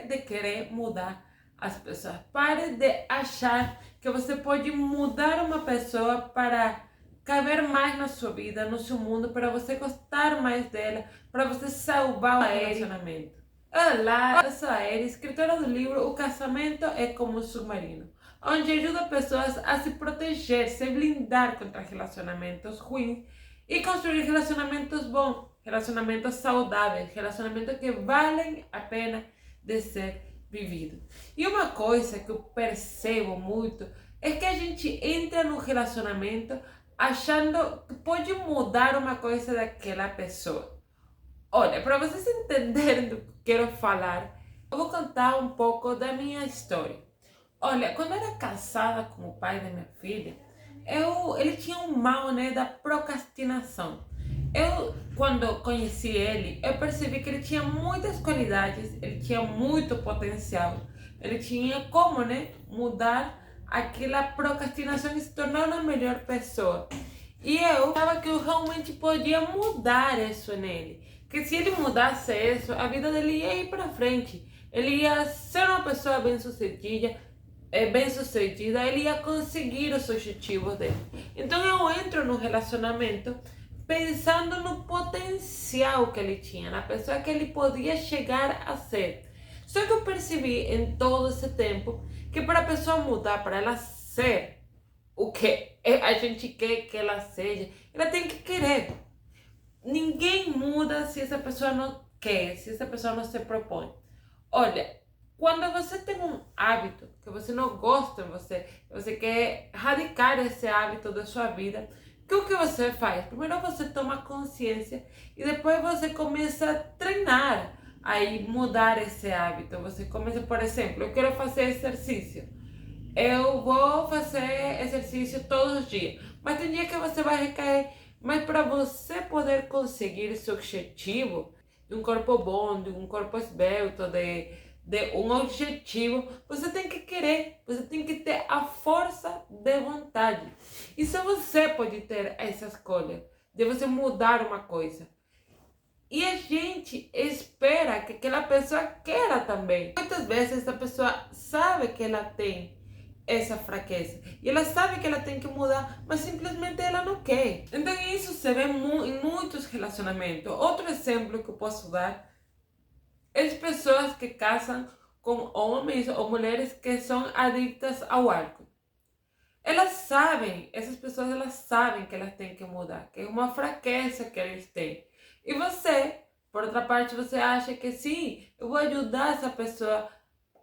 de querer mudar as pessoas. Pare de achar que você pode mudar uma pessoa para caber mais na sua vida, no seu mundo, para você gostar mais dela, para você salvar o relacionamento. Olá, eu sou a Eri, escritora do livro O Casamento é como um Submarino, onde ajuda pessoas a se proteger, se blindar contra relacionamentos ruins e construir relacionamentos bons, relacionamentos saudáveis, relacionamentos que valem a pena de ser vivido. E uma coisa que eu percebo muito é que a gente entra no relacionamento achando que pode mudar uma coisa daquela pessoa. Olha, para vocês entenderem do que eu quero falar, eu vou contar um pouco da minha história. Olha, quando eu era casada com o pai da minha filha, ele tinha um mal, né, da procrastinação. Quando conheci ele, eu percebi que ele tinha muitas qualidades, ele tinha muito potencial. Ele tinha como, né, mudar aquela procrastinação e se tornar uma melhor pessoa. E eu achava que eu realmente podia mudar isso nele. Que se ele mudasse isso, a vida dele ia ir para frente. Ele ia ser uma pessoa bem-sucedida, ele ia conseguir os objetivos dele. Então eu entro no relacionamento pensando no potencial que ele tinha, na pessoa que ele podia chegar a ser. Só que eu percebi em todo esse tempo que para a pessoa mudar, para ela ser o que a gente quer que ela seja, ela tem que querer. Ninguém muda se essa pessoa não quer, se essa pessoa não se propõe. Olha, quando você tem um hábito que você não gosta, você quer erradicar esse hábito da sua vida, o que você faz? Primeiro você toma consciência e depois você começa a treinar, aí mudar esse hábito. Você começa, por exemplo, eu quero fazer exercício. Eu vou fazer exercício todos os dias, mas tem dia que você vai recair. Mas para você poder conseguir esse objetivo de um corpo bom, de um corpo esbelto, de um objetivo, você tem que querer, você tem que ter a força de vontade. E só você pode ter essa escolha de você mudar uma coisa. E a gente espera que aquela pessoa queira também. Muitas vezes essa pessoa sabe que ela tem essa fraqueza e ela sabe que ela tem que mudar, mas simplesmente ela não quer. Então isso se vê em muitos relacionamentos. Outro exemplo que eu posso dar é as pessoas que casam com homens ou mulheres que são adictas ao álcool. Essas pessoas elas sabem que elas têm que mudar, que é uma fraqueza que eles têm. E você, por outra parte, você acha que sim, eu vou ajudar essa pessoa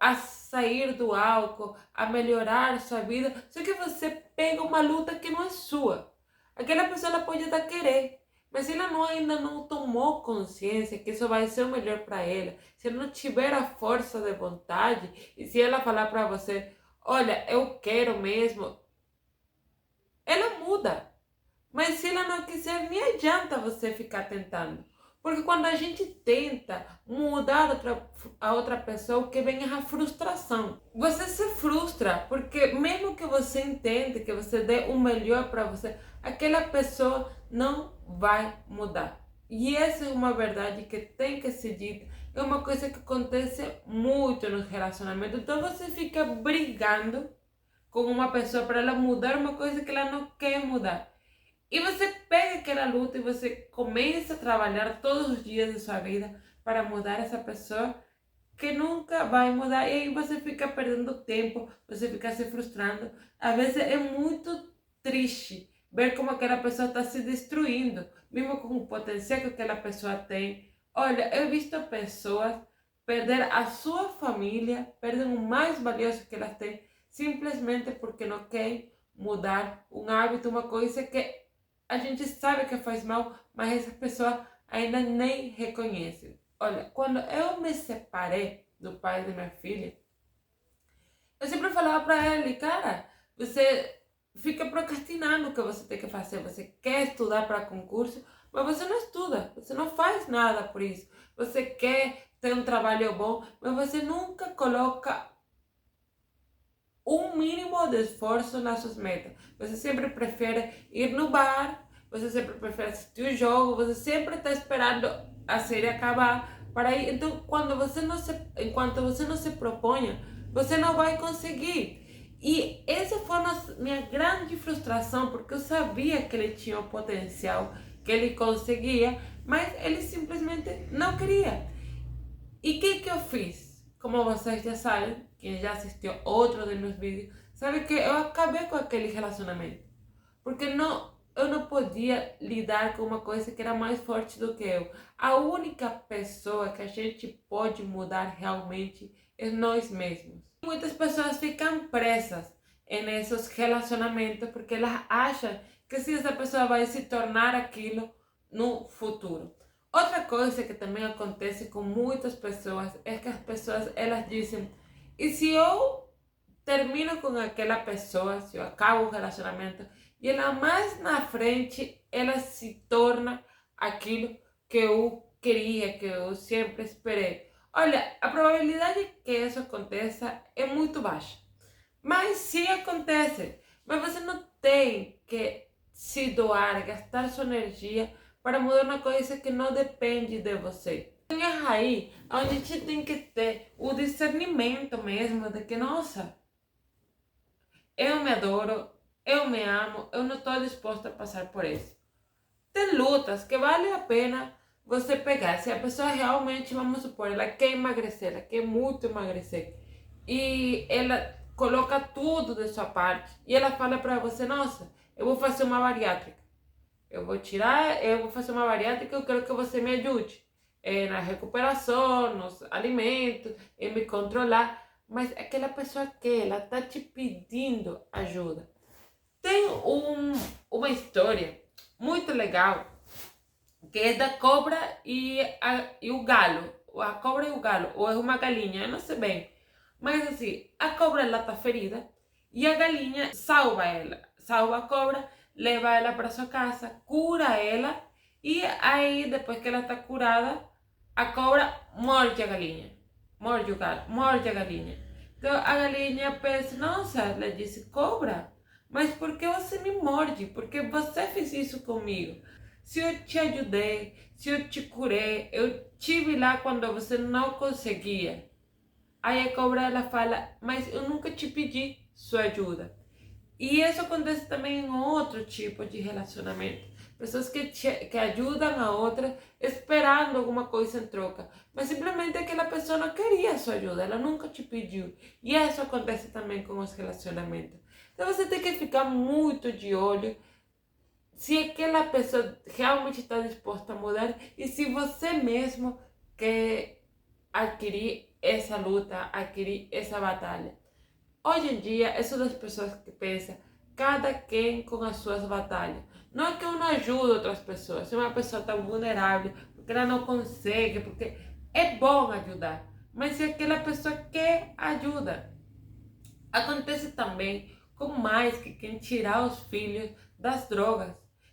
a sair do álcool, a melhorar sua vida, só que você pega uma luta que não é sua. Aquela pessoa ela pode até querer, mas se ela ainda não tomou consciência que isso vai ser o melhor para ela, se ela não tiver a força de vontade, e se ela falar para você, olha, eu quero mesmo, ela muda. Mas se ela não quiser, nem adianta você ficar tentando. Porque quando a gente tenta mudar a outra pessoa, o que vem é a frustração. Você se frustra, porque mesmo que você entenda, que você dê o melhor para você, aquela pessoa não vai mudar. E essa é uma verdade que tem que ser dita. É uma coisa que acontece muito nos relacionamentos. Então você fica brigando com uma pessoa para ela mudar uma coisa que ela não quer mudar. E você pega aquela luta e você começa a trabalhar todos os dias da sua vida para mudar essa pessoa que nunca vai mudar. E aí você fica perdendo tempo, você fica se frustrando. Às vezes é muito triste ver como aquela pessoa está se destruindo, mesmo com o potencial que aquela pessoa tem. Olha, eu he visto pessoas perder a sua família, perder o mais valioso que elas têm, simplesmente porque não querem mudar um hábito, uma coisa que a gente sabe que faz mal, mas essa pessoa ainda nem reconhece. Olha, quando eu me separei do pai da minha filha, eu sempre falava para ele, cara, você fica procrastinando o que você tem que fazer. Você quer estudar para concurso, mas você não estuda, você não faz nada por isso. Você quer ter um trabalho bom, mas você nunca coloca um mínimo de esforço nas suas metas. Você sempre prefere ir no bar, você sempre prefere assistir o jogo, você sempre está esperando a série acabar para ir. Então, enquanto você não se proponha, você não vai conseguir. E essa foi a minha grande frustração, porque eu sabia que ele tinha o potencial, que ele conseguia, mas ele simplesmente não queria. E o que eu fiz? Como vocês já sabem, quem já assistiu outro dos meus vídeos, sabe que eu acabei com aquele relacionamento. Porque eu não podia lidar com uma coisa que era mais forte do que eu. A única pessoa que a gente pode mudar realmente é nós mesmos. Muitas pessoas ficam presas nesses relacionamentos porque elas acham que se essa pessoa vai se tornar aquilo no futuro. Outra coisa que também acontece com muitas pessoas é que as pessoas elas dizem: e se eu termino com aquela pessoa, se eu acabo o relacionamento, e ela mais na frente ela se torna aquilo que eu queria, que eu sempre esperei. Olha, a probabilidade que isso aconteça é muito baixa. Mas se acontece, mas você não tem que se doar, gastar sua energia para mudar uma coisa que não depende de você. É aí onde a gente tem que ter o discernimento mesmo de que, nossa, eu me adoro, eu me amo, eu não estou disposta a passar por isso. Tem lutas que vale a pena você pegar. Se a pessoa realmente, vamos supor, ela quer emagrecer, ela quer muito emagrecer, e ela coloca tudo de sua parte, e ela fala para você: nossa, eu vou fazer uma bariátrica, eu vou fazer uma bariátrica, eu quero que você me ajude na recuperação, nos alimentos, em me controlar. Mas aquela pessoa que ela está te pedindo ajuda. Tem uma história muito legal que é da cobra e o galo. A cobra e o galo, ou é uma galinha, eu não sei bem. Mas assim, a cobra ela está ferida e a galinha salva ela. Salva a cobra, leva ela para sua casa, cura ela, e aí depois que ela está curada, a cobra morde a galinha. Morde o galo, morde a galinha. Então a galinha pensa: nossa, ela disse: cobra, mas por que você me morde? Porque você fez isso comigo. Se eu te ajudei, se eu te curei, eu tive lá quando você não conseguia. Aí a cobra ela fala: mas eu nunca te pedi sua ajuda. E isso acontece também em outro tipo de relacionamento. Pessoas que ajudam a outra esperando alguma coisa em troca. Mas simplesmente aquela pessoa não queria a sua ajuda, ela nunca te pediu. E isso acontece também com os relacionamentos. Então você tem que ficar muito de olho se aquela pessoa realmente está disposta a mudar e se você mesmo quer adquirir essa luta, adquirir essa batalha. Hoje em dia, eu sou das pessoas que pensam cada quem com as suas batalhas. Não é que eu não ajudo outras pessoas, se uma pessoa está vulnerável, porque ela não consegue, porque é bom ajudar, mas se aquela pessoa quer ajuda. Acontece também com mais que quem tirar os filhos das drogas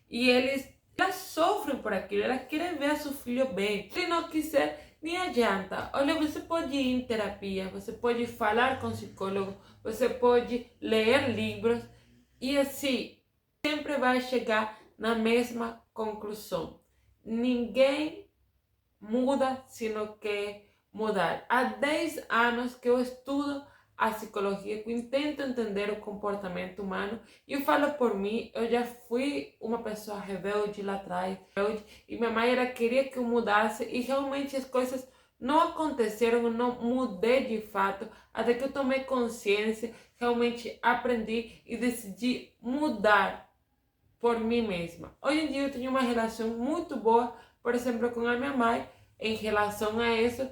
e elas sofrem por aquilo, elas querem ver seu filho bem. Se não quiser, nem adianta. Olha, você pode ir em terapia, você pode falar com psicólogo, você pode ler livros e assim sempre vai chegar na mesma conclusão. Ninguém muda se não quer mudar. Há 10 anos que eu estudo a psicologia, que eu intento entender o comportamento humano, e eu falo por mim, eu já fui uma pessoa rebelde lá atrás, e minha mãe queria que eu mudasse, e realmente as coisas não aconteceram, eu não mudei de fato, até que eu tomei consciência, realmente aprendi e decidi mudar por mim mesma. Hoje em dia eu tenho uma relação muito boa, por exemplo, com a minha mãe, em relação a isso,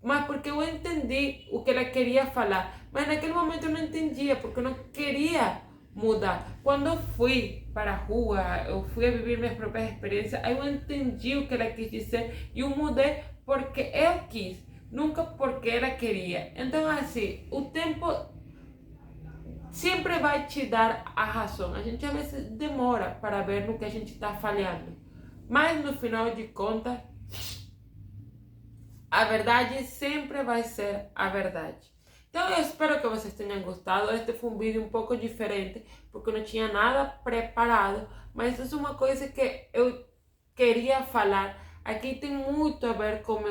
mas porque eu entendi o que ela queria falar. Mas naquele momento eu não entendia, porque eu não queria mudar. Quando eu fui para a rua, eu fui a viver minhas próprias experiências, aí eu entendi o que ela quis dizer e eu mudei porque eu quis, nunca porque ela queria. Então assim, o tempo sempre vai te dar a razão. A gente às vezes demora para ver no que a gente está falhando, mas no final de contas, a verdade sempre vai ser a verdade. Então eu espero que vocês tenham gostado. Este foi um vídeo um pouco diferente, porque eu não tinha nada preparado, mas isso é uma coisa que eu queria falar. Aqui tem muito a ver com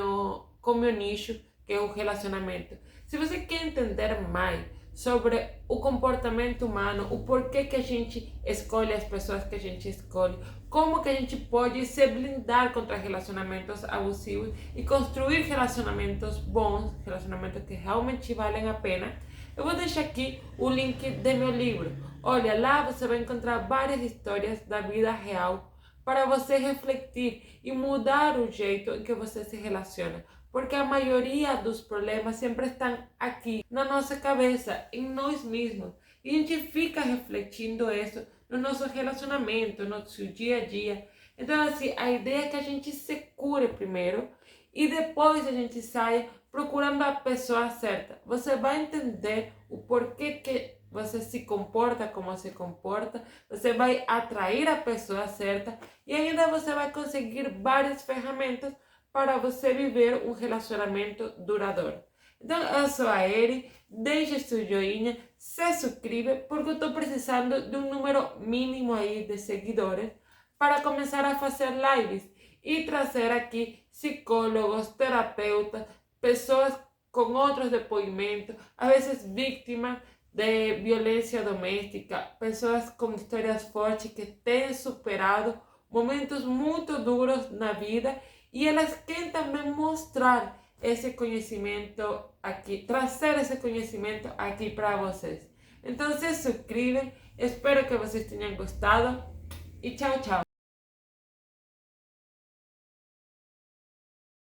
com meu nicho, que é o relacionamento. Se você quer entender mais sobre o comportamento humano, o porquê que a gente escolhe as pessoas que a gente escolhe, como que a gente pode se blindar contra relacionamentos abusivos e construir relacionamentos bons, relacionamentos que realmente valem a pena, eu vou deixar aqui o link de meu livro. Olha, lá você vai encontrar várias histórias da vida real para você refletir e mudar o jeito em que você se relaciona. Porque a maioria dos problemas sempre estão aqui, na nossa cabeça, em nós mesmos. E a gente fica refletindo isso no nosso relacionamento, no nosso dia a dia. Então, assim, a ideia é que a gente se cure primeiro e depois a gente saia procurando a pessoa certa. Você vai entender o porquê que você se comporta como se comporta, você vai atrair a pessoa certa e ainda você vai conseguir várias ferramentas para você viver um relacionamento duradouro. Então, eu sou a Eri, deixa seu joinha, se suscreve, porque eu estou precisando de um número mínimo aí de seguidores para começar a fazer lives e trazer aqui psicólogos, terapeutas, pessoas com outros depoimentos, às vezes vítimas de violência doméstica, pessoas com histórias fortes que têm superado momentos muito duros na vida e elas querem também mostrar esse conhecimento aqui, trazer esse conhecimento aqui para vocês. Então se suscrevem, espero que vocês tenham gostado e tchau, tchau.